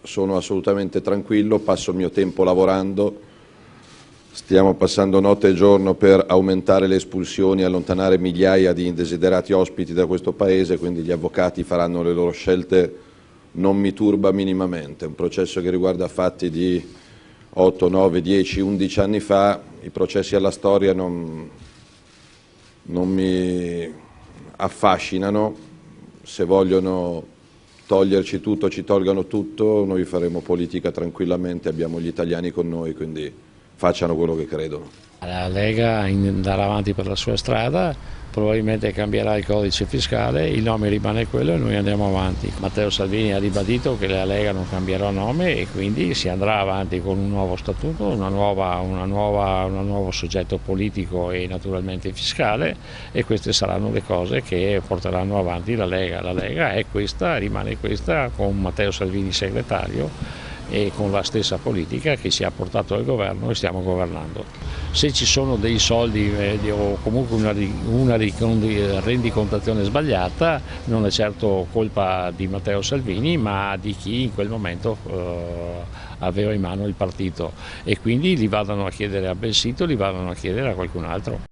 sono assolutamente tranquillo, passo il mio tempo lavorando, stiamo passando notte e giorno per aumentare le espulsioni, allontanare migliaia di indesiderati ospiti da questo paese, quindi gli avvocati faranno le loro scelte, non mi turba minimamente. È un processo che riguarda fatti di 8, 9, 10, 11 anni fa, i processi alla storia non mi affascinano, se vogliono toglierci tutto ci tolgano tutto, noi faremo politica tranquillamente, abbiamo gli italiani con noi, quindi facciano quello che credono. La Lega andrà avanti per la sua strada, probabilmente cambierà il codice fiscale, il nome rimane quello e noi andiamo avanti. Matteo Salvini ha ribadito che la Lega non cambierà nome e quindi si andrà avanti con un nuovo statuto, un nuovo soggetto politico e naturalmente fiscale, e queste saranno le cose che porteranno avanti la Lega. La Lega è questa, rimane questa, con Matteo Salvini segretario e con la stessa politica che ci ha portato al governo e stiamo governando. Se ci sono dei soldi o comunque una rendicontazione sbagliata, non è certo colpa di Matteo Salvini, ma di chi in quel momento aveva in mano il partito, e quindi li vadano a chiedere a Belsito, li vadano a chiedere a qualcun altro.